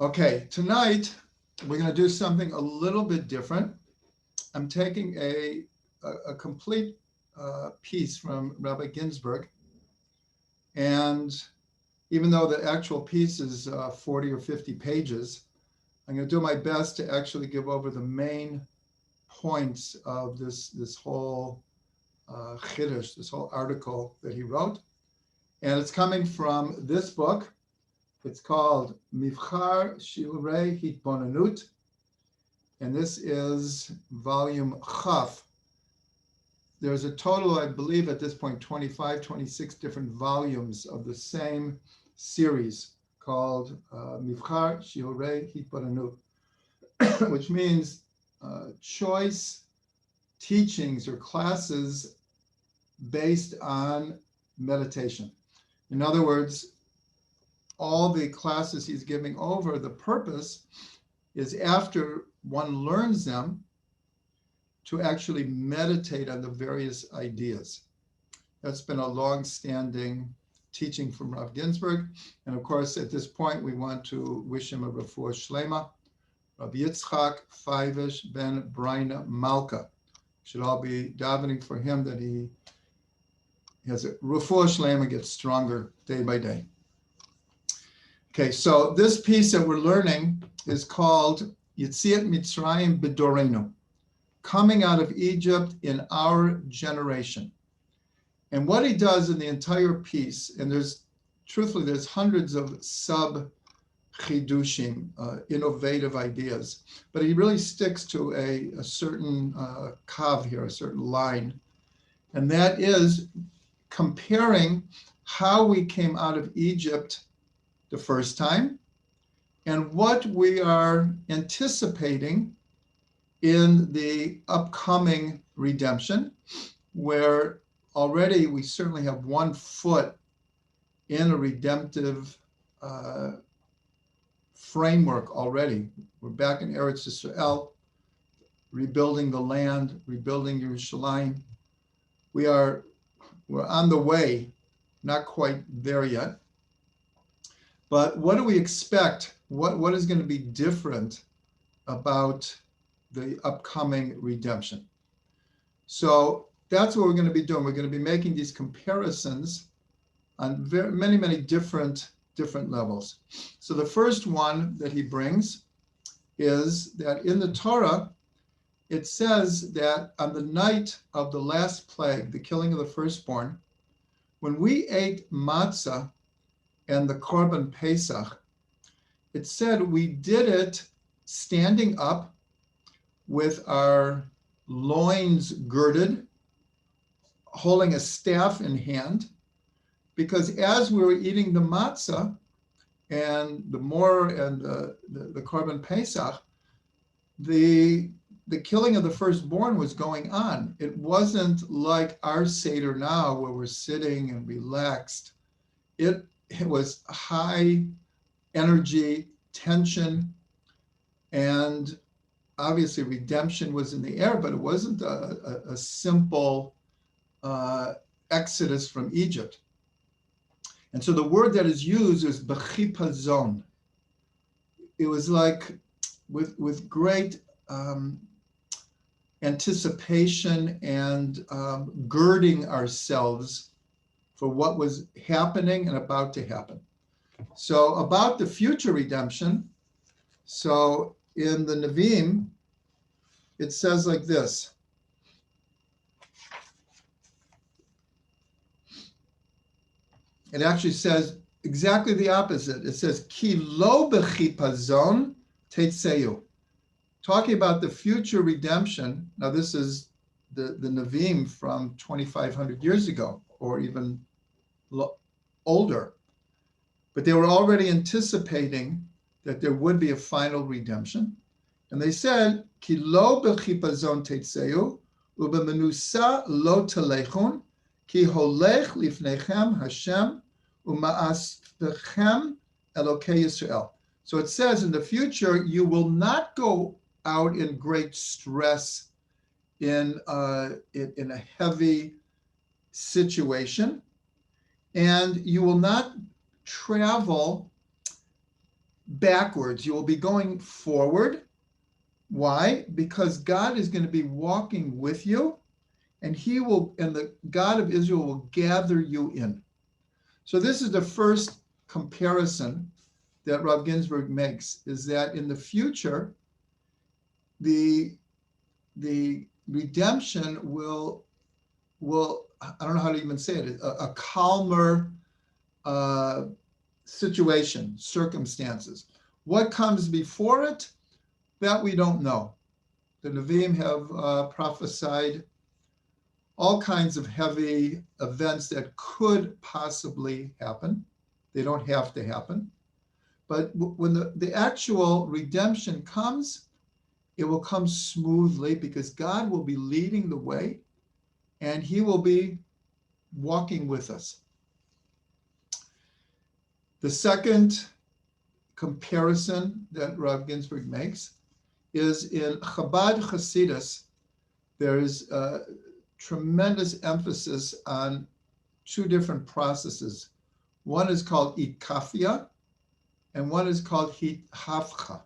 Okay, tonight we're going to do something a little bit different. I'm taking a complete piece from Rabbi Ginsburg, and even though the actual piece is 40 or 50 pages, I'm going to do my best to actually give over the main points of this whole chiddush, this whole article that he wrote. And it's coming from this book. It's called Mivchar Shiurei Hitbonanut, and this is volume Chaf. There's a total, I believe at this point, 25, 26 different volumes of the same series called Mivchar Shiurei Hitbonanut, which means choice teachings or classes based on meditation. In other words, all the classes he's giving over, the purpose is after one learns them to actually meditate on the various ideas. That's been a long-standing teaching from Rav Ginsburg. And of course, at this point, we want to wish him a refuah shlema. Rabbi Yitzchak Feivish ben Braina Malka. Should all be davening for him that he has a refuah shlema and gets stronger day by day. Okay, so this piece that we're learning is called Yetziat Mitzrayim B'Dorenu, coming out of Egypt in our generation. And what he does in the entire piece, and there's hundreds of sub-chidushim, innovative ideas, but he really sticks to a certain kav here, a certain line, and that is comparing how we came out of Egypt the first time and what we are anticipating in the upcoming redemption, where already we certainly have 1 foot in a redemptive framework already. We're back in Eretz Yisrael, rebuilding the land, rebuilding Yerushalayim. We're on the way, not quite there yet. But what do we expect? What is going to be different about the upcoming redemption? So that's what we're going to be doing. We're going to be making these comparisons on many, many different levels. So the first one that he brings is that in the Torah, it says that on the night of the last plague, the killing of the firstborn, when we ate matzah and the Korban Pesach, it said we did it standing up with our loins girded, holding a staff in hand, because as we were eating the matzah and the mor and the Korban Pesach, the killing of the firstborn was going on. It wasn't like our Seder now where we're sitting and relaxed. It was high energy, tension, and obviously redemption was in the air, but it wasn't a simple exodus from Egypt. And so the word that is used is b'chipazon. It was like with great anticipation and girding ourselves for what was happening and about to happen. So about the future redemption, so in the Nevi'im, it says like this. It actually says exactly the opposite. It says, Ki lo b'chipazon teitzeyu. Talking about the future redemption. Now this is the Nevi'im from 2,500 years ago, or even older. But they were already anticipating that there would be a final redemption. And they said, Ki lo b'chipazon teitzeyu, u'b'menusa lo telechun, ki holech lifnechem Hashem, u'ma'aspechem Elokei Yisrael. So it says in the future, you will not go out in great stress in a heavy situation, and you will not travel backwards. You will be going forward. Why? Because God is going to be walking with you, and the God of Israel will gather you in. So this is the first comparison that Rav Ginsburg makes, is that in the future, the redemption will I don't know how to even say it, a calmer situation, circumstances. What comes before it, that we don't know. The Nevi'im have prophesied all kinds of heavy events that could possibly happen. They don't have to happen. But when the actual redemption comes, it will come smoothly because God will be leading the way and he will be walking with us. The second comparison that Rav Ginsburg makes is in Chabad Hasidus. There is a tremendous emphasis on two different processes. One is called Itkafia, and one is called Hafcha.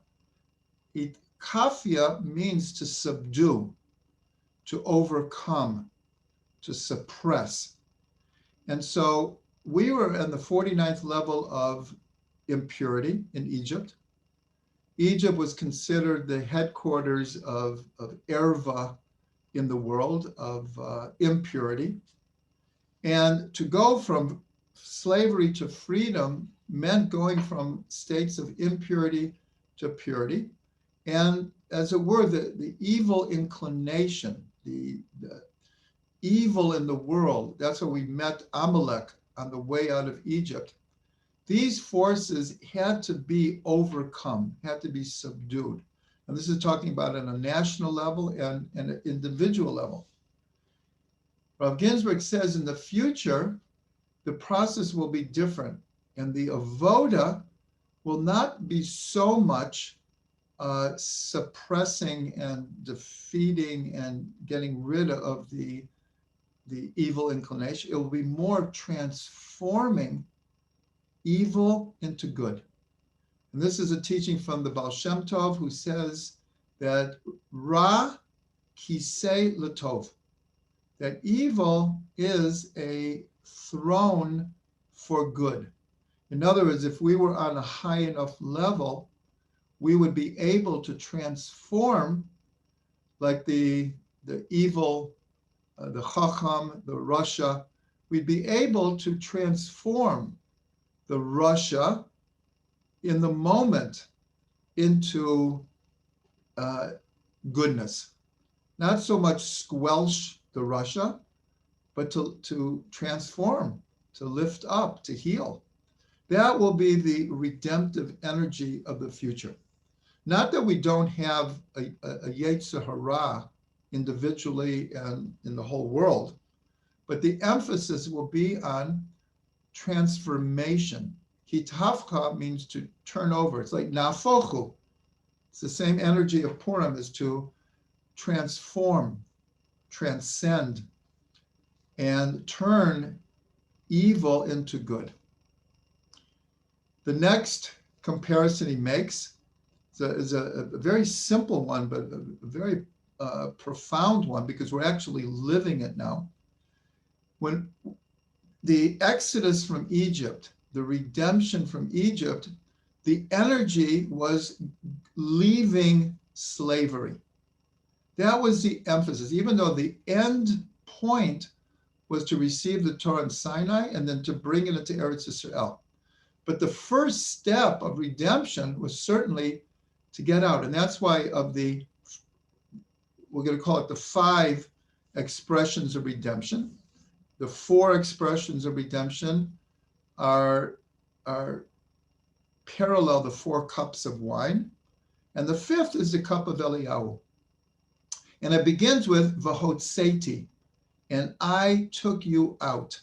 Itkafia means to subdue, to overcome, to suppress. And so we were in the 49th level of impurity in Egypt. Egypt was considered the headquarters of erva in the world, of impurity. And to go from slavery to freedom meant going from states of impurity to purity. And as it were, the evil inclination, the evil in the world, that's how we met Amalek on the way out of Egypt. These forces had to be overcome, had to be subdued. And this is talking about on a national level and an individual level. Rav Ginsburg says in the future, the process will be different. And the avoda will not be so much suppressing and defeating and getting rid of the evil inclination. It will be more transforming evil into good. And this is a teaching from the Baal Shem Tov, who says that Ra kisei latov, that evil is a throne for good. In other words, if we were on a high enough level, we would be able to transform, like the evil, the Chacham, the Rasha, we'd be able to transform the Rasha in the moment into goodness. Not so much squelch the Rasha, but to transform, to lift up, to heal. That will be the redemptive energy of the future. Not that we don't have a Yetzer Hara individually and in the whole world, but the emphasis will be on transformation. Hitafcha means to turn over. It's like nafochu. It's the same energy of Purim, is to transform, transcend, and turn evil into good. The next comparison he makes is a very simple one, but a very profound one, because we're actually living it now. When the exodus from Egypt, the redemption from Egypt, the energy was leaving slavery. That was the emphasis, even though the end point was to receive the Torah in Sinai and then to bring it into Eretz Yisrael. But the first step of redemption was certainly to get out. And that's why we're going to call it the 5 expressions of redemption. The 4 expressions of redemption are parallel the 4 cups of wine. And the 5th is the cup of Eliyahu. And it begins with Vahotseti, and I took you out.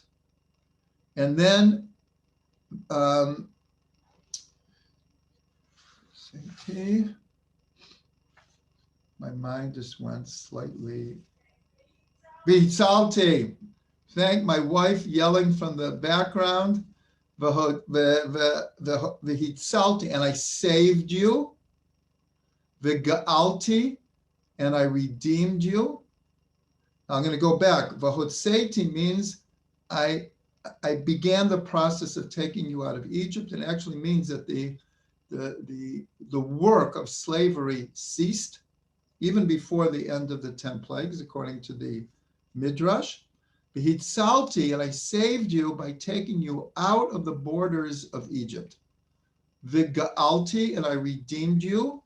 And then my mind just went slightly. Vitzalti. Thank my wife yelling from the background. V'hitzalti, and I saved you. V'ga'alti, and I redeemed you. Now I'm going to go back. V'hotzeti means I began the process of taking you out of Egypt. It actually means that the work of slavery ceased even before the end of the 10 plagues, according to the Midrash. V'hitzalti, and I saved you by taking you out of the borders of Egypt. V'ga'alti, and I redeemed you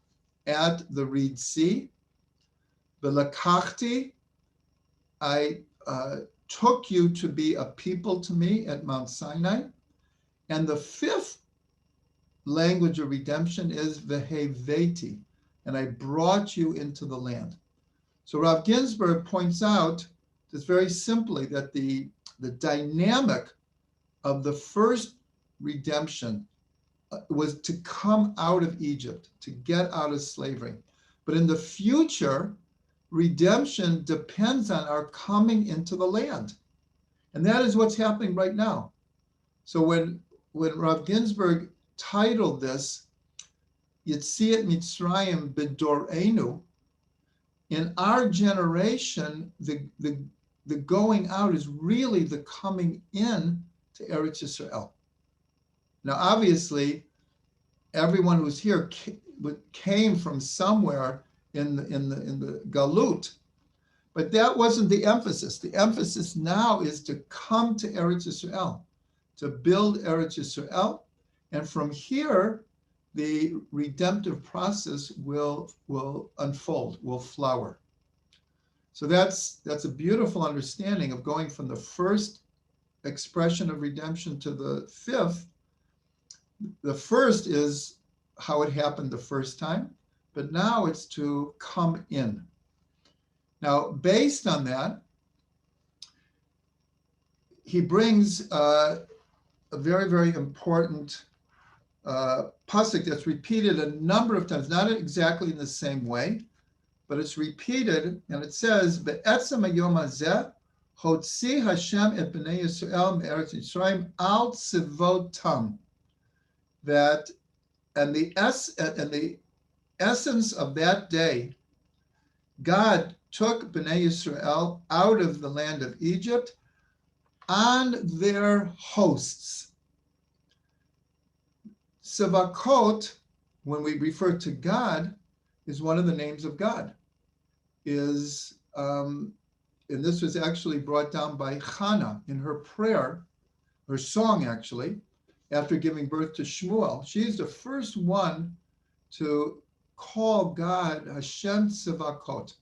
at the Reed Sea. V'lakachti, I took you to be a people to me at Mount Sinai. And the fifth language of redemption is v'heveti, and I brought you into the land. So Rav Ginsburg points out just very simply that the dynamic of the first redemption was to come out of Egypt, to get out of slavery. But in the future, redemption depends on our coming into the land. And that is what's happening right now. So when Rav Ginsburg titled this, Yetziat Mitzrayim B'Dorenu, in our generation, the going out is really the coming in to Eretz Yisrael. Now, obviously, everyone who's here came from somewhere in the Galut, but that wasn't the emphasis. The emphasis now is to come to Eretz Yisrael, to build Eretz Yisrael, and from here, the redemptive process will unfold, will flower. So that's a beautiful understanding of going from the first expression of redemption to the fifth. The first is how it happened the first time, but now it's to come in. Now, based on that, he brings a very, very important pasuk that's repeated a number of times, not exactly in the same way, but it's repeated, and it says, "Be'etzem hayom hazeh hotzi Hashem et bnei Yisrael me'eretz Yisrael al tzivotam." That and the essence of that day, God took bnei Yisrael out of the land of Egypt on their hosts. Sevakot, when we refer to God, is one of the names of God. And this was actually brought down by Hannah in her prayer, her song actually, after giving birth to Shmuel. She's the first one to call God Hashem Sevakot,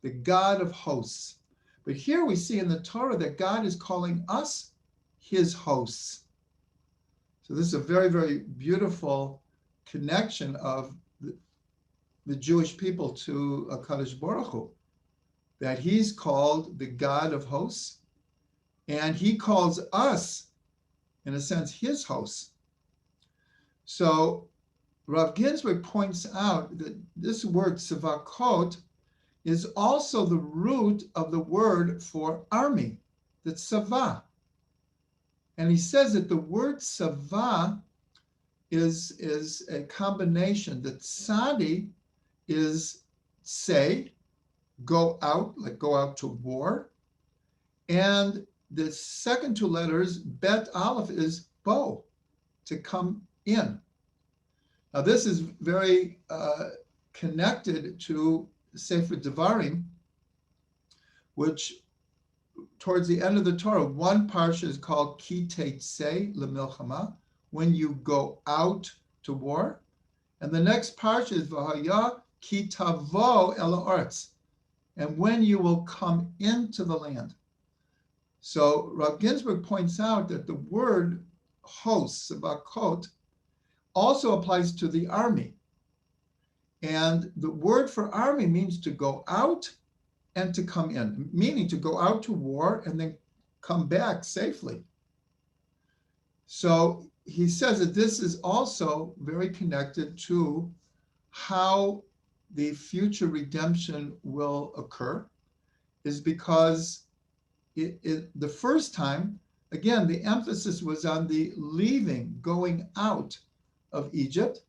the God of hosts. But here we see in the Torah that God is calling us his hosts. So this is a very, very beautiful connection of the Jewish people to HaKadosh Baruch Hu, that he's called the God of hosts, and he calls us, in a sense, his hosts. So Rav Ginsburg points out that this word Sevakot is also the root of the word for army, that's Sava. And he says that the word Sava is a combination, that Sadi is say, go out, like go out to war. And the second two letters, Bet Aleph, is bow, to come in. Now this is very connected to Sefer Devarim, which towards the end of the Torah, one parsha is called Ki Teitzei Lemilchama, when you go out to war. And the next parsha is V'haya Ki Tavo El Haaretz, and when you will come into the land. So Rav Ginsburg points out that the word host, Sevakot, also applies to the army. And the word for army means to go out and to come in, meaning to go out to war and then come back safely. So he says that this is also very connected to how the future redemption will occur, is because the first time again, the emphasis was on the leaving, going out of Egypt.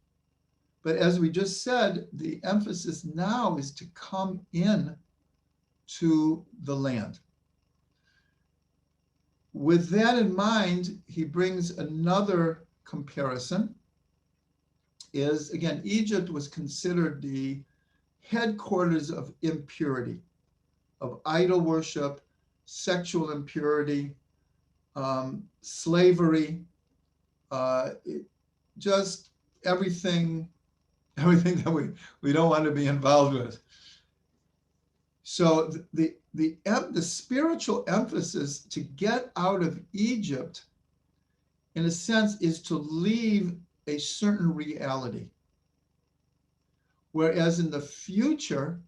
But as we just said, the emphasis now is to come in to the land. With that in mind, he brings another comparison. Is again, Egypt was considered the headquarters of impurity, of idol worship, sexual impurity, slavery, just everything that we don't want to be involved with. So the spiritual emphasis to get out of Egypt, in a sense, is to leave a certain reality. Whereas in the future,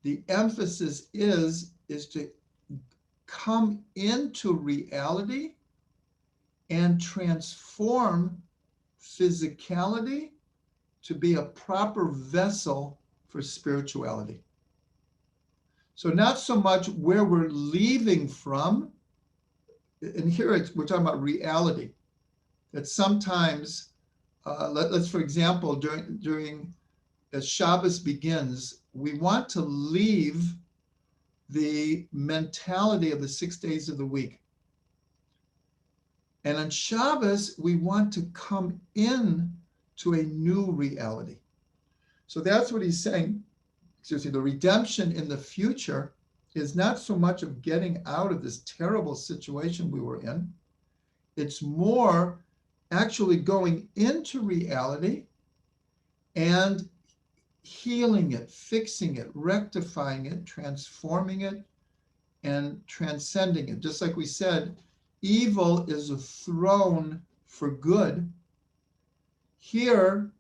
the emphasis is to come into reality and transform physicality to be a proper vessel for spirituality. So not so much where we're leaving from, and here we're talking about reality, that sometimes, let's for example, during as Shabbos begins, we want to leave the mentality of the 6 days of the week. And on Shabbos, we want to come in to a new reality. So that's what he's saying. The redemption in the future is not so much of getting out of this terrible situation we were in. It's more actually going into reality and healing it, fixing it, rectifying it, transforming it, and transcending it. Just like we said, evil is a throne for good. Here,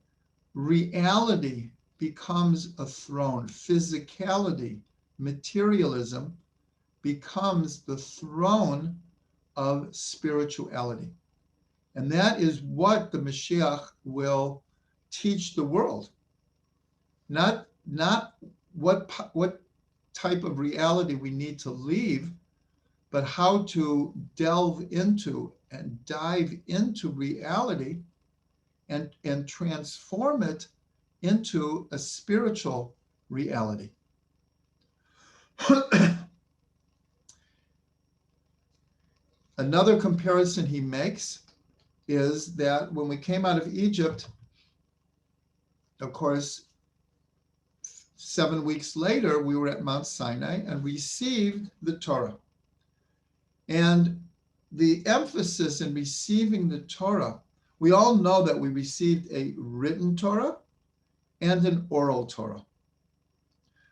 reality becomes a throne. Physicality, materialism becomes the throne of spirituality. And that is what the Mashiach will teach the world. Not what type of reality we need to leave, but how to delve into and dive into reality and transform it into a spiritual reality. Another comparison he makes is that when we came out of Egypt, of course, 7 weeks later, we were at Mount Sinai and received the Torah. And the emphasis in receiving the Torah, we all know that we received a written Torah and an oral Torah.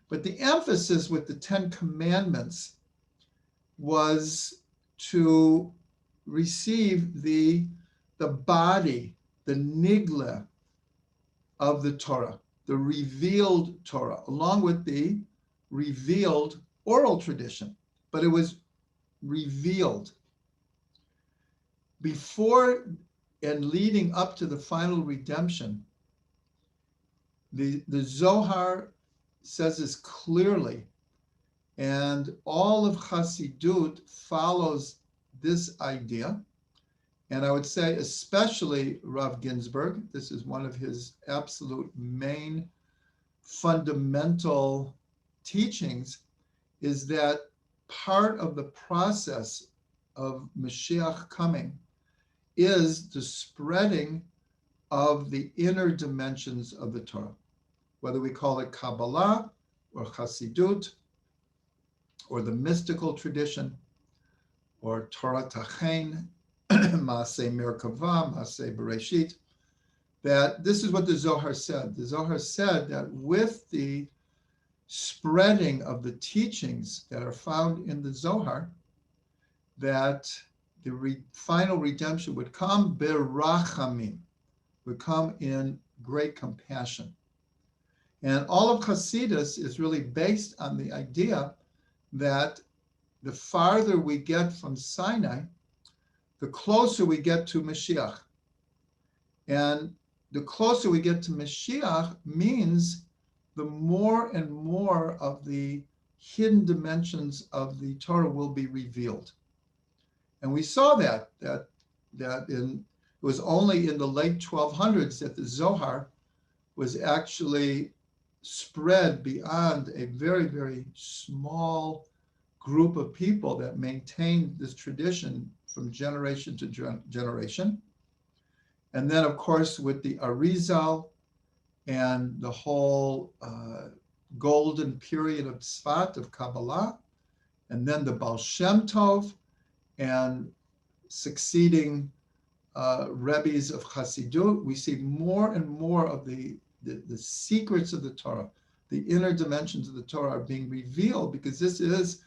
But the emphasis with the 10 Commandments was to receive the body, the nigla of the Torah, the revealed Torah, along with the revealed oral tradition. But it was revealed. Before and leading up to the final redemption, the Zohar says this clearly, and all of Chassidut follows this idea. And I would say especially Rav Ginsburg, this is one of his absolute main fundamental teachings, is that part of the process of Mashiach coming is the spreading of the inner dimensions of the Torah, whether we call it Kabbalah or Chassidut or the mystical tradition or Torah Tachen, Maaseh Merkava, Maaseh Bereshit, that this is what the Zohar said. The Zohar said that with the spreading of the teachings that are found in the Zohar, that the final redemption would come berachamim, would come in great compassion. And all of Hasidus is really based on the idea that the farther we get from Sinai, the closer we get to Mashiach. And the closer we get to Mashiach means the more and more of the hidden dimensions of the Torah will be revealed. And we saw that it was only in the late 1200s that the Zohar was actually spread beyond a very, very small group of people that maintained this tradition from generation to generation. And then, of course, with the Arizal and the whole golden period of Tzfat, of Kabbalah, and then the Baal Shem Tov and succeeding Rebbes of Chassidut, we see more and more of the secrets of the Torah, the inner dimensions of the Torah are being revealed, because this is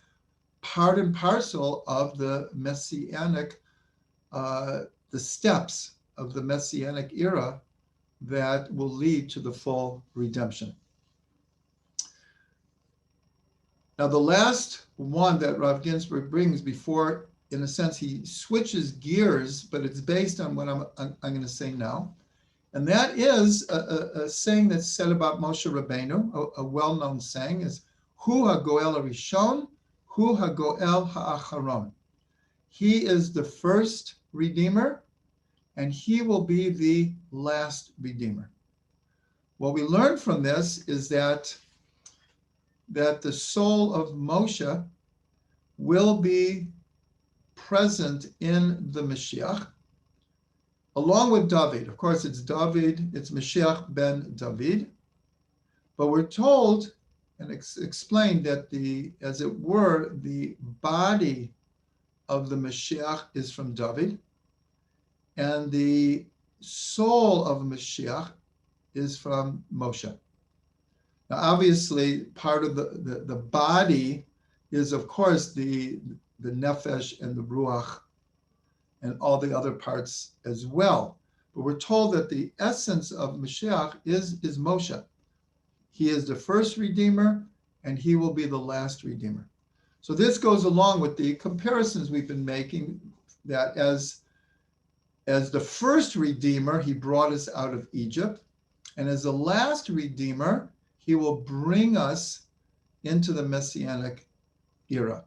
part and parcel of the Messianic, the steps of the Messianic era that will lead to the full redemption. Now, the last one that Rav Ginsburg brings before, in a sense, he switches gears, but it's based on what I'm going to say now. And that is a saying that's said about Moshe Rabbeinu, a well-known saying is, Hu HaGoel HaRishon, Hu HaGoel HaAcharon. He is the first Redeemer, and he will be the last Redeemer. What we learn from this is that the soul of Moshe will be present in the Mashiach, along with David. Of course, it's David, it's Mashiach ben David. But we're told and explained that as it were, the body of the Mashiach is from David, and the soul of Mashiach is from Moshe. Now, obviously, part of the body is, of course, the nefesh and the ruach and all the other parts as well. But we're told that the essence of Mashiach is Moshe. He is the first Redeemer, and he will be the last Redeemer. So this goes along with the comparisons we've been making, that as the first Redeemer, he brought us out of Egypt, and as the last Redeemer, he will bring us into the Messianic era.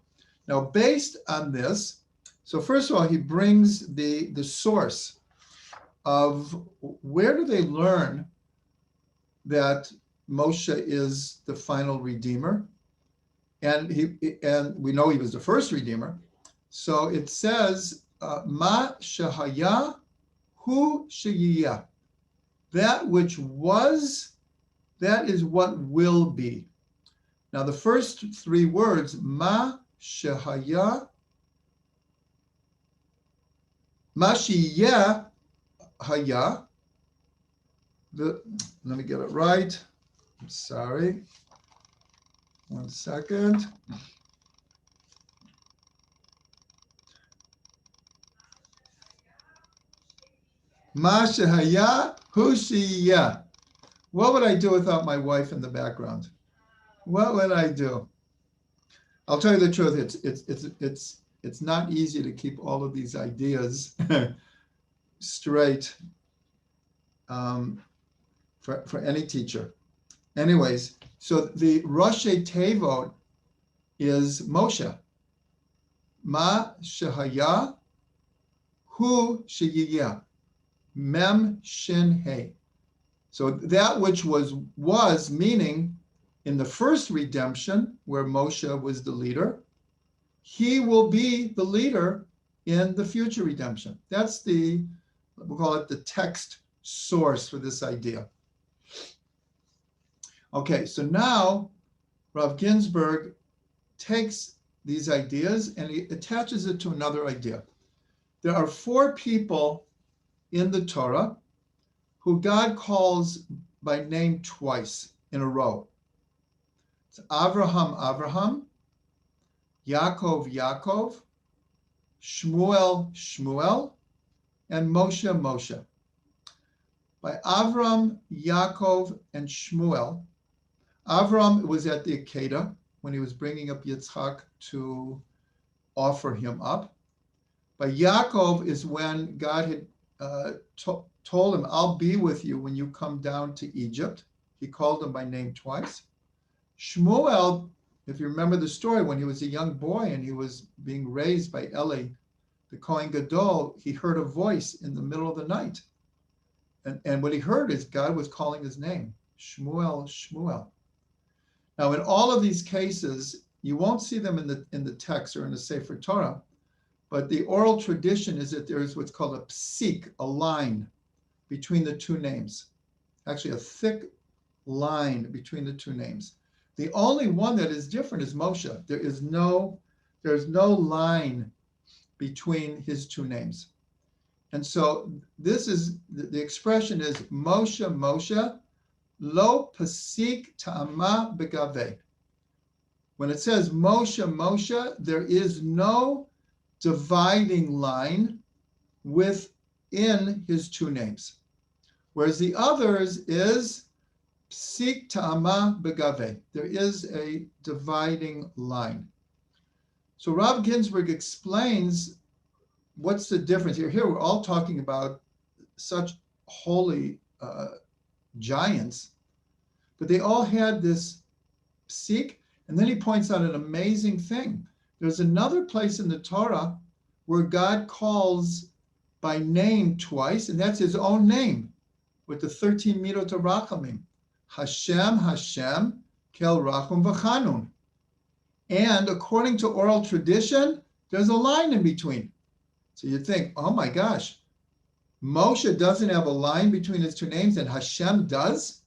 Now, based on this, so first of all, he brings the source of where do they learn that Moshe is the final Redeemer, and we know he was the first Redeemer. So it says, Ma shehaya hu sheyiyah. That which was, that is what will be. Now, the first three words, Ma shehaya, Ma sheyeh haya. Let me get it right. I'm sorry. 1 second. Ma shehaya hu sheyeh. What would I do without my wife in the background? What would I do? I'll tell you the truth. It's not easy to keep all of these ideas straight for any teacher. Anyways, so the Rashi Tevot is Moshe. Ma shehaya hu sheyiyah. Mem shin he. So that which was meaning in the first redemption, where Moshe was the leader, he will be the leader in the future redemption. That's we'll call it the text source for this idea. Okay, so now Rav Ginsburg takes these ideas and he attaches it to another idea. There are 4 people in the Torah who God calls by name twice in a row. It's Avraham, Yaakov, Shmuel, and Moshe. By Avram, Yaakov, and Shmuel, Avram was at the Akedah when he was bringing up Yitzchak to offer him up. By Yaakov is when God had told him, I'll be with you when you come down to Egypt. He called him by name twice. Shmuel, if you remember the story, when he was a young boy and he was being raised by Eli, the Kohen Gadol, he heard a voice in the middle of the night. And what he heard is God was calling his name, Shmuel, Shmuel. Now, in all of these cases, you won't see them in the text or in the Sefer Torah, but the oral tradition is that there is what's called a psik, a line between the two names. Actually, a thick line between the two names. The only one that is different is Moshe. There's no line between his two names. And so this is, the expression is Moshe, Moshe, lo pasik ta'ama begave. When it says Moshe, Moshe, there is no dividing line within his two names. Whereas the others is psik ta'ama begave. There is a dividing line. So Rav Ginsburg explains what's the difference here. Here we're all talking about such holy giants, but they all had this psik. And then he points out an amazing thing. There's another place in the Torah where God calls by name twice, and that's his own name with the 13 midot rachamim. Hashem, Hashem, kel rachum v'chanun. And according to oral tradition, there's a line in between. So you think, oh my gosh, Moshe doesn't have a line between his two names and Hashem does?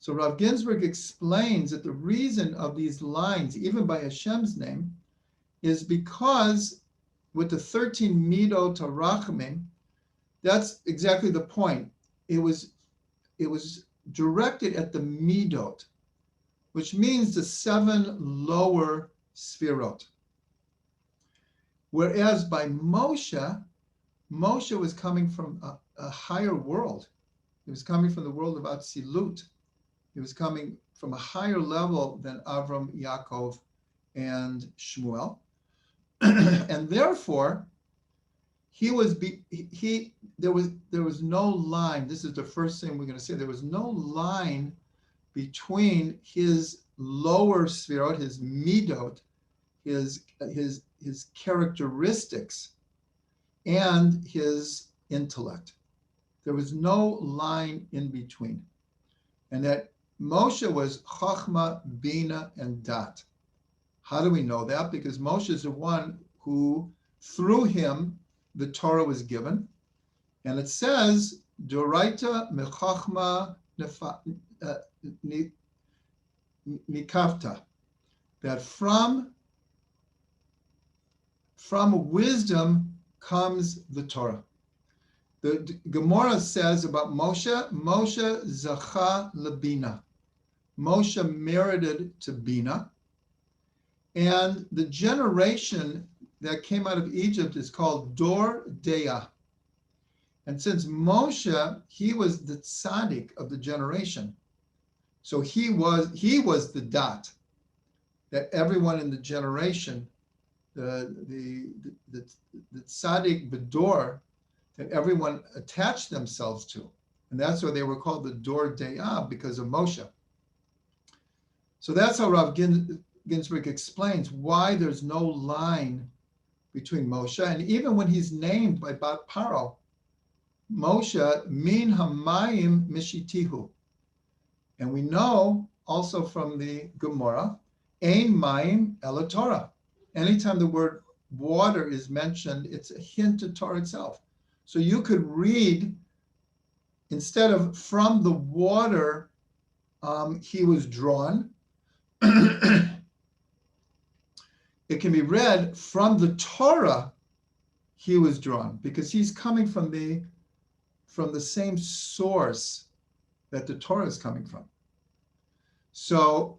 So Rav Ginsburg explains that the reason of these lines, even by Hashem's name, is because with the 13 midot rachamim, that's exactly the point. It was directed at the midot, which means the 7 lower sfirot. Whereas by Moshe was coming from a higher world. He was coming from the world of Atzilut. He was coming from a higher level than Avram, Yaakov, and Shmuel. And therefore, there was no line. This is the first thing we're going to say. There was no line between his lower sfirot, his midot, his characteristics, and his intellect. There was no line in between. And that Moshe was Chachma, Bina, and Dat. How do we know that? Because Moshe is the one who, through him, the Torah was given. And it says, Doraita mechachma nikavta, that from wisdom comes the Torah. The Gemara says about Moshe, Moshe zacha lebina. Moshe merited to Bina. And the generation that came out of Egypt is called Dor Deah. And since Moshe, he was the tzaddik of the generation. So he was the dat that everyone in the generation, the tzaddik b'dor, that everyone attached themselves to. And that's why they were called the Dor Deah, because of Moshe. So that's how Rav Ginsburg explains why there's no line between Moshe. And even when he's named by Bat Paro, Moshe min hamayim mishitihu. And we know also from the Gemara, ein mayim ela Torah. Anytime the word water is mentioned, it's a hint to Torah itself. So you could read, instead of from the water he was drawn, it can be read from the Torah he was drawn, because he's coming from the same source that the Torah is coming from. So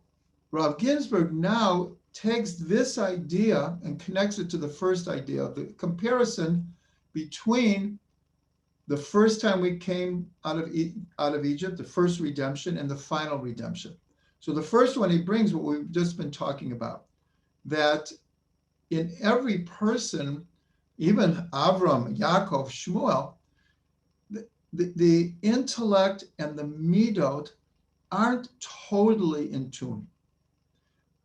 Rav Ginsburg now takes this idea and connects it to the first idea of the comparison between the first time we came out of Egypt, the first redemption, and the final redemption. So the first one he brings what we've just been talking about, that in every person, even Avram, Yaakov, Shmuel, the intellect and the midot aren't totally in tune.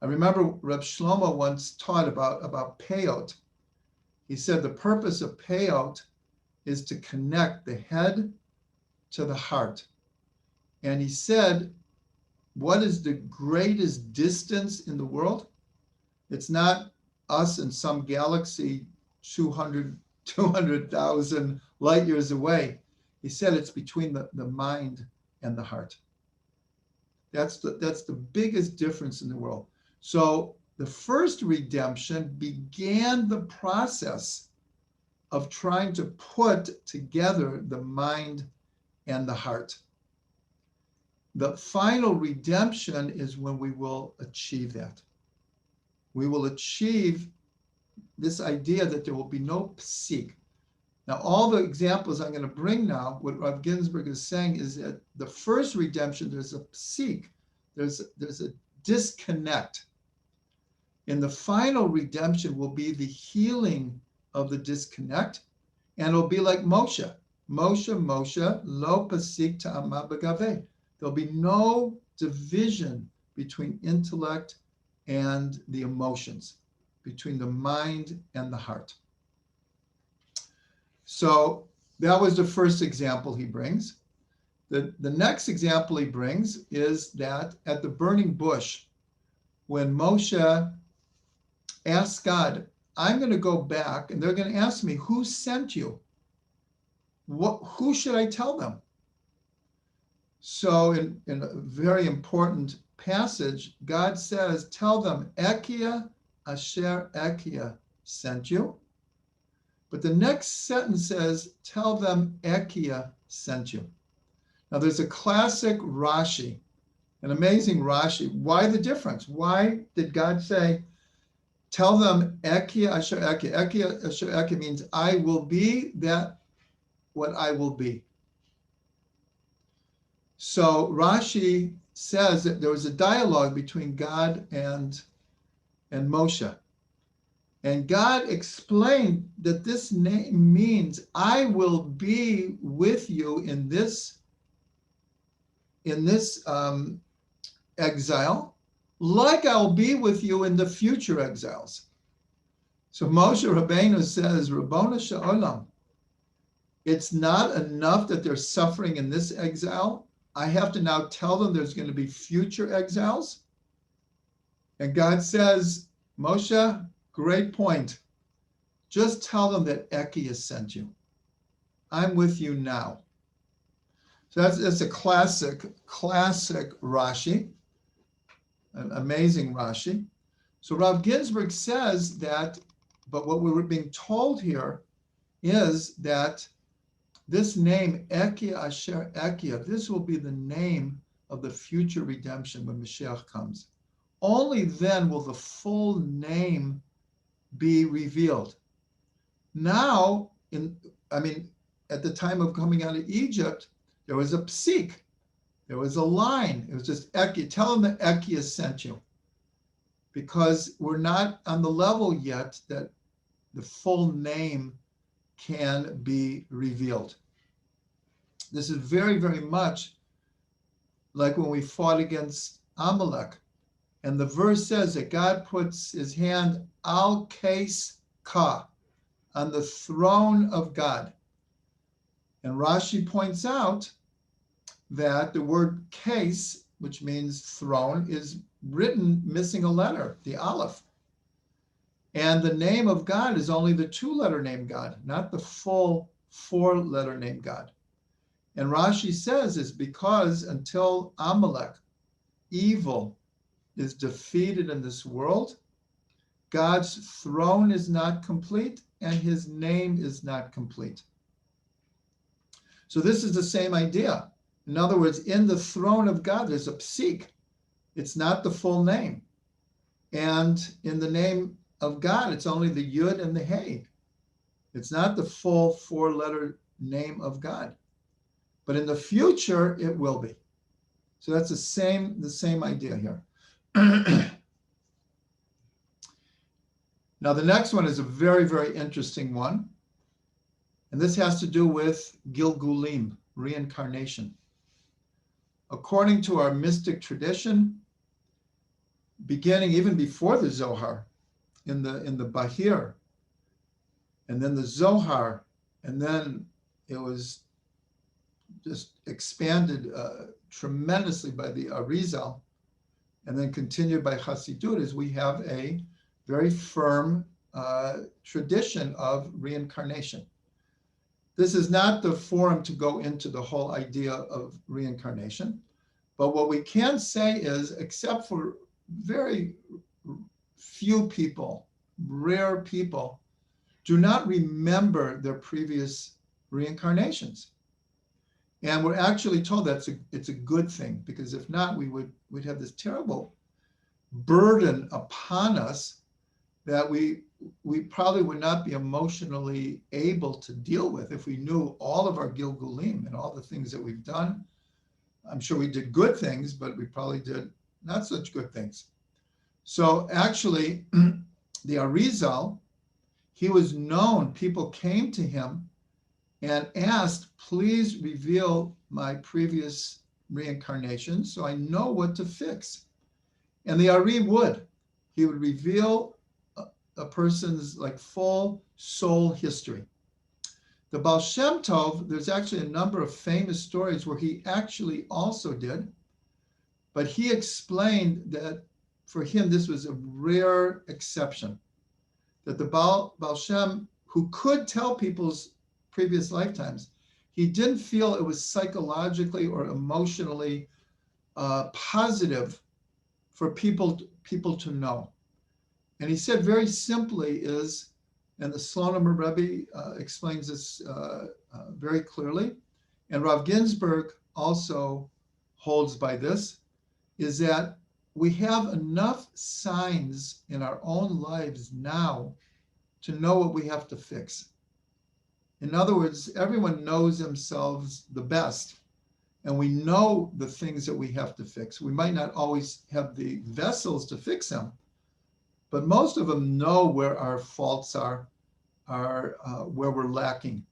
I remember Reb Shlomo once taught about peyot, He said the purpose of peyot is to connect the head to the heart. And he said, what is the greatest distance in the world? It's not us in some galaxy 200,000 light years away. He said it's between the mind and the heart. That's the biggest difference in the world. So the first redemption began the process of trying to put together the mind and the heart. The final redemption is when we will achieve that. We will achieve this idea that there will be no Pesach. Now, all the examples I'm going to bring now, what Rav Ginsburg is saying is that the first redemption, there's a Pesach, there's a disconnect. And the final redemption will be the healing of the disconnect, and it'll be like Moshe, lo Pesach ta'ama b'gaveh. There'll be no division between intellect and the emotions, between the mind and the heart. So that was the first example he brings. The next example he brings is that at the burning bush, when Moshe asked God, I'm going to go back and they're going to ask me, who sent you? Who should I tell them? So in a very important passage, God says, tell them, Ekia asher Ekia sent you. But the next sentence says, tell them Ekia sent you. Now there's a classic Rashi, an amazing Rashi. Why the difference? Why did God say, tell them Ekia asher Ekia? Ekia asher Ekia means I will be that what I will be. So Rashi says that there was a dialogue between God and Moshe. And God explained that this name means I will be with you in this exile, like I'll be with you in the future exiles. So Moshe Rabbeinu says, Rabbona Sha'olam, it's not enough that they're suffering in this exile. I have to now tell them there's going to be future exiles. And God says, Moshe, great point. Just tell them that Eki has sent you. I'm with you now. So that's a classic Rashi, an amazing Rashi. So Rav Ginsburg says that, but what we were being told here is that this name, Ekia Asher Ekia, this will be the name of the future redemption when Mashiach comes. Only then will the full name be revealed. Now, at the time of coming out of Egypt, there was a psik, there was a line. It was just Ekia. Tell them that Ekia sent you, because we're not on the level yet that the full name can be revealed. This is very, very much like when we fought against Amalek. And the verse says that God puts his hand al case ka, on the throne of God. And Rashi points out that the word case, which means throne, is written missing a letter, the aleph. And the name of God is only the 2-letter name God, not the full 4-letter name God. And Rashi says is because until Amalek, evil, is defeated in this world, God's throne is not complete and his name is not complete. So this is the same idea. In other words, in the throne of God, there's a psik. It's not the full name. And in the name of God, it's only the yud and the hey. It's not the full 4-letter name of God. But in the future, it will be. So that's the same idea here. Now, the next one is a very, very interesting one. And this has to do with Gilgulim, reincarnation. According to our mystic tradition, beginning even before the Zohar, in the Bahir, and then the Zohar, and then it was just expanded tremendously by the Arizal, and then continued by Hasidut, is we have a very firm tradition of reincarnation. This is not the forum to go into the whole idea of reincarnation, but what we can say is, except for very few people, rare people, do not remember their previous reincarnations. And we're actually told that it's a good thing, because if not, we'd have this terrible burden upon us that we probably would not be emotionally able to deal with if we knew all of our Gilgulim and all the things that we've done. I'm sure we did good things, but we probably did not such good things. So actually, the Arizal, he was known, people came to him and asked, please reveal my previous reincarnation so I know what to fix. And the Ari would. He would reveal a person's like full soul history. The Baal Shem Tov, there's actually a number of famous stories where he actually also did, but he explained that for him this was a rare exception, that the Baal Shem, who could tell people's previous lifetimes, he didn't feel it was psychologically or emotionally positive for people to know. And he said very simply is, and the Slonim Rabbi explains this very clearly, and Rav Ginsburg also holds by this, is that we have enough signs in our own lives now to know what we have to fix. In other words, everyone knows themselves the best, and we know the things that we have to fix. We might not always have the vessels to fix them, but most of them know where our faults are where we're lacking.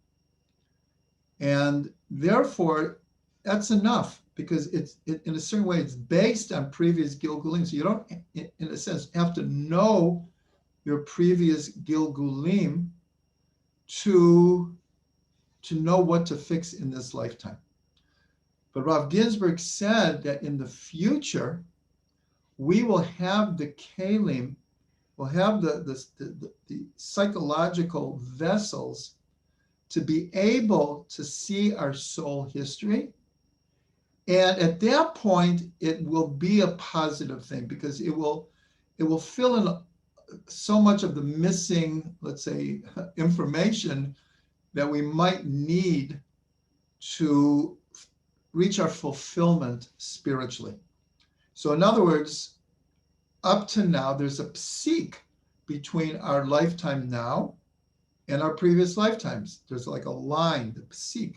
And therefore, that's enough, because it in a certain way, it's based on previous Gilgulim. So you don't, in a sense, have to know your previous Gilgulim to know what to fix in this lifetime. But Rav Ginsburg said that in the future, we will have the Kalim, we'll have the psychological vessels to be able to see our soul history. And at that point, it will be a positive thing, because it will fill in so much of the missing, let's say, information that we might need to reach our fulfillment spiritually. So in other words, up to now, there's a psik between our lifetime now and our previous lifetimes. There's like a line, the psik.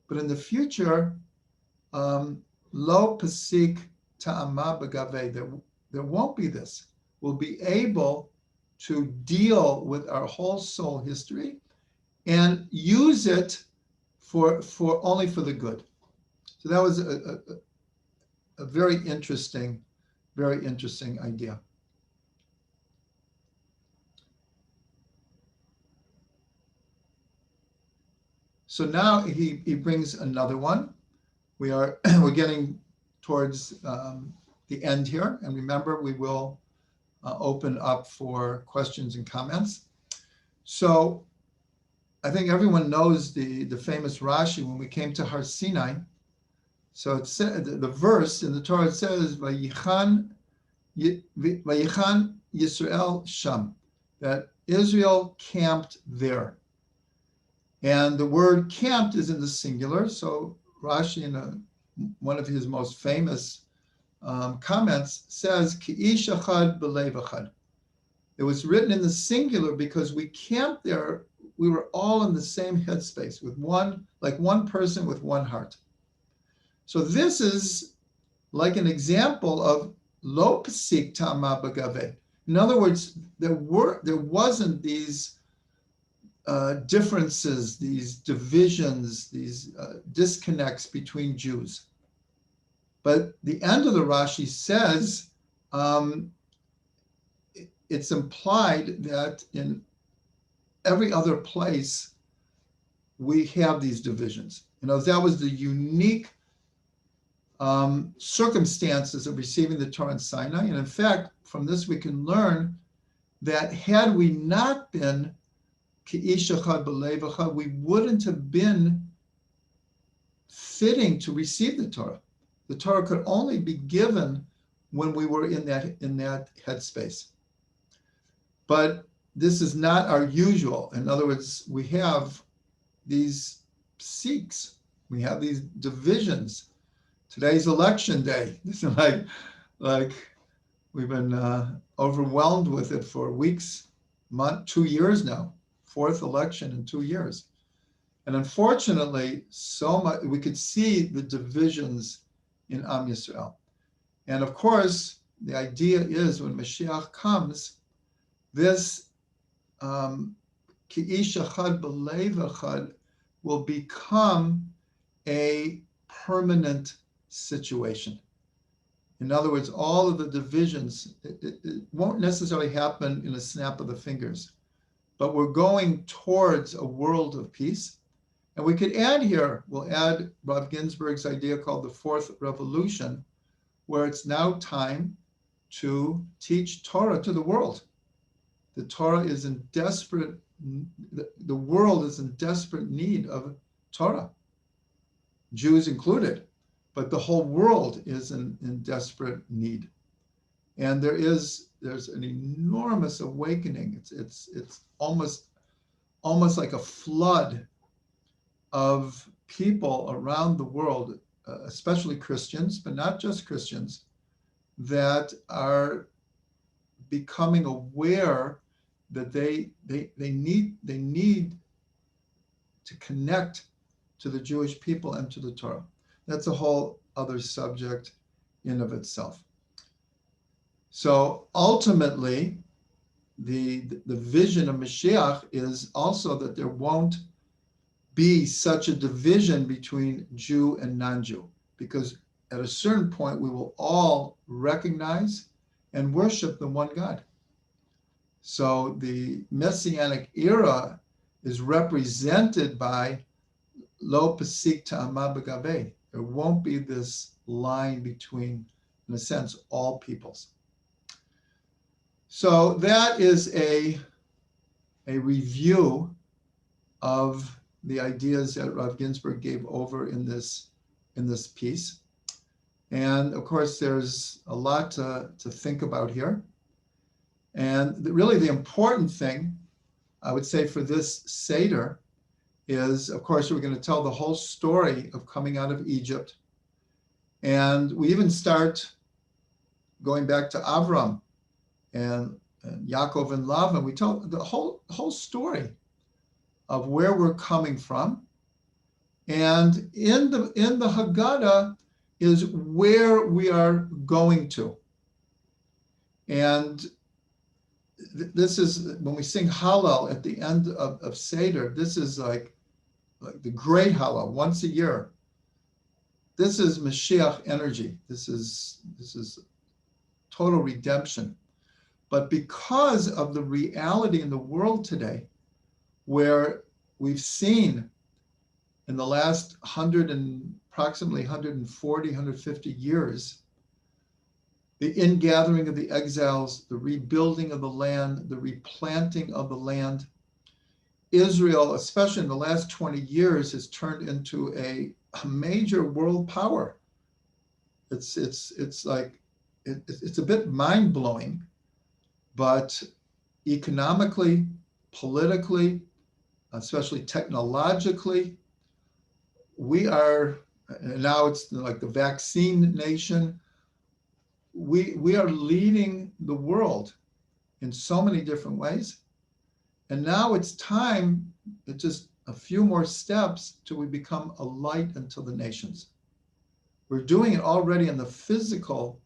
But in the future, lo psik ta'ama b'gaveh, there won't be this. We'll be able to deal with our whole soul history and use it for only for the good. So that was a very interesting idea. So now he brings another one. We're getting towards the end here, and remember, we will open up for questions and comments. So I think everyone knows the famous Rashi when we came to Har Sinai. So it said, the verse in the Torah, it says, Vayichan Yisrael Sham, that Israel camped there. And the word camped is in the singular. So Rashi, in one of his most famous comments, says, Ki'ish achad b'lev achad. It was written in the singular because we camped there. We were all in the same headspace, with one person with one heart. So this is like an example of lo psik ta'ama b'gaveh. In other words, there wasn't these differences, these divisions, these disconnects between Jews. But the end of the Rashi says it's implied that in every other place we have these divisions. That was the unique circumstances of receiving the Torah in Sinai. And in fact, from this we can learn that had we not been Ki'ish echad b'lev echad, we wouldn't have been fitting to receive the Torah. The Torah could only be given when we were in that headspace. But this is not our usual. In other words, we have these Sikhs, we have these divisions. Today's election day. This is like we've been overwhelmed with it for weeks, 2 years now. Fourth election in 2 years. And unfortunately, so much we could see the divisions in Am Yisrael. And of course, the idea is when Mashiach comes, this Ki'ish echad b'lev echad will become a permanent situation. In other words, all of the divisions, it won't necessarily happen in a snap of the fingers, but we're going towards a world of peace. And we could add here, we'll add Rav Ginsburg's idea called the Fourth Revolution, where it's now time to teach Torah to the world. The Torah is in desperate, the world is in desperate need of Torah, Jews included, but the whole world is in desperate need. And there's an enormous awakening. It's almost like a flood of people around the world, especially Christians, but not just Christians, that are becoming aware that they need to connect to the Jewish people and to the Torah. That's a whole other subject in of itself. So ultimately, the vision of Mashiach is also that there won't be such a division between Jew and non-Jew, because at a certain point we will all recognize and worship the one God. So the Messianic era is represented by Lo Pesik Ta'ama B'Gabei. There won't be this line between, in a sense, all peoples. So that is a review of the ideas that Rav Ginsburg gave over in this piece. And of course, there's a lot to think about here. And really the important thing, I would say, for this Seder is, of course, we're going to tell the whole story of coming out of Egypt. And we even start going back to Avram and Yaakov and Lavan. We tell the whole story of where we're coming from. And in the Haggadah is where we are going to. And this is, when we sing Hallel at the end of Seder, this is like the great Hallel, once a year. This is Mashiach energy. This is total redemption. But because of the reality in the world today, where we've seen in the last approximately 140, 150 years, the ingathering of the exiles, the rebuilding of the land, the replanting of the land. Israel, especially in the last 20 years, has turned into a major world power. It's a bit mind-blowing, but economically, politically, especially technologically, we are, now it's like the vaccine nation. We are leading the world in so many different ways. And now it's time, it's just a few more steps till we become a light unto the nations. We're doing it already on the physical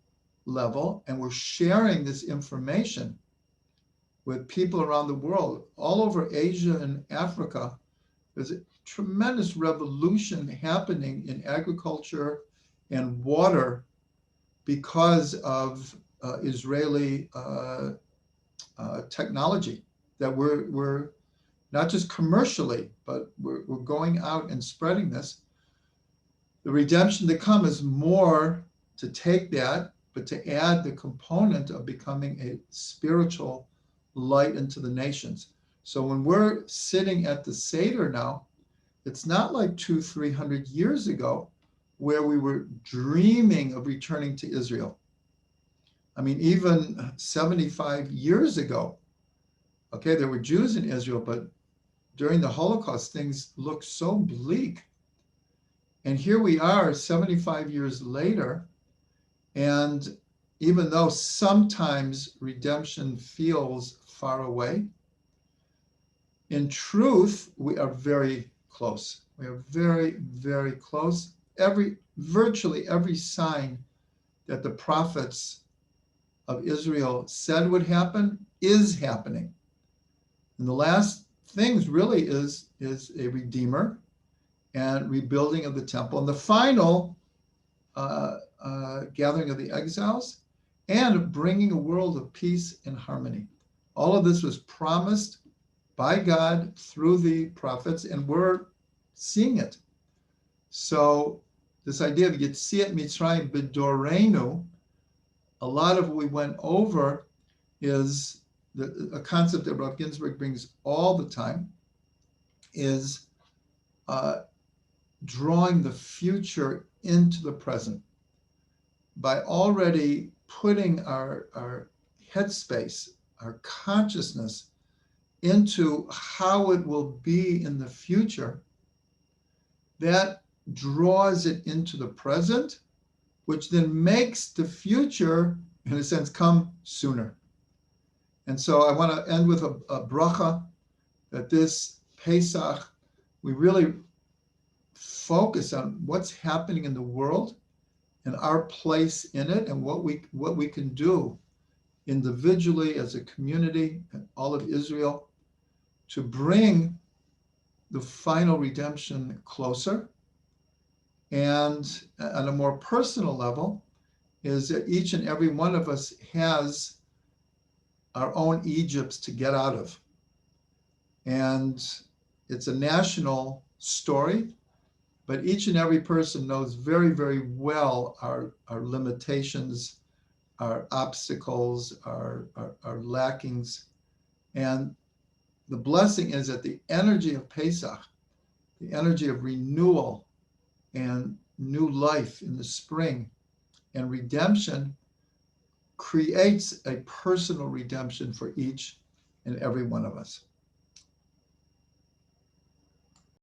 level, and we're sharing this information with people around the world. All over Asia and Africa, there's a tremendous revolution happening in agriculture and water because of Israeli technology that we're not just commercially, but we're going out and spreading this. The redemption to come is more to take that, but to add the component of becoming a spiritual light into the nations. So when we're sitting at the Seder now, it's not like 200-300 years ago where we were dreaming of returning to Israel. I mean, even 75 years ago, okay, there were Jews in Israel, but during the Holocaust, things looked so bleak. And here we are 75 years later, and even though sometimes redemption feels far away, in truth, we are very close. We are very, very close. Virtually every sign that the prophets of Israel said would happen is happening. And the last things really is a redeemer and rebuilding of the temple, and the final gathering of the exiles, and bringing a world of peace and harmony. All of this was promised by God through the prophets, and we're seeing it. So this idea of Yetziat Mitzrayim B'Dorenu, a lot of what we went over is a concept that Rabbi Ginsburg brings all the time, is drawing the future into the present by already putting our headspace, our consciousness into how it will be in the future. That draws it into the present, which then makes the future, in a sense, come sooner. And so I want to end with a bracha that this Pesach, we really focus on what's happening in the world and our place in it, and what we can do individually as a community and all of Israel to bring the final redemption closer. And on a more personal level is that each and every one of us has our own Egypts to get out of. And it's a national story, but each and every person knows very, very well our limitations, our obstacles, our lackings. And the blessing is that the energy of Pesach, the energy of renewal and new life in the spring and redemption, creates a personal redemption for each and every one of us.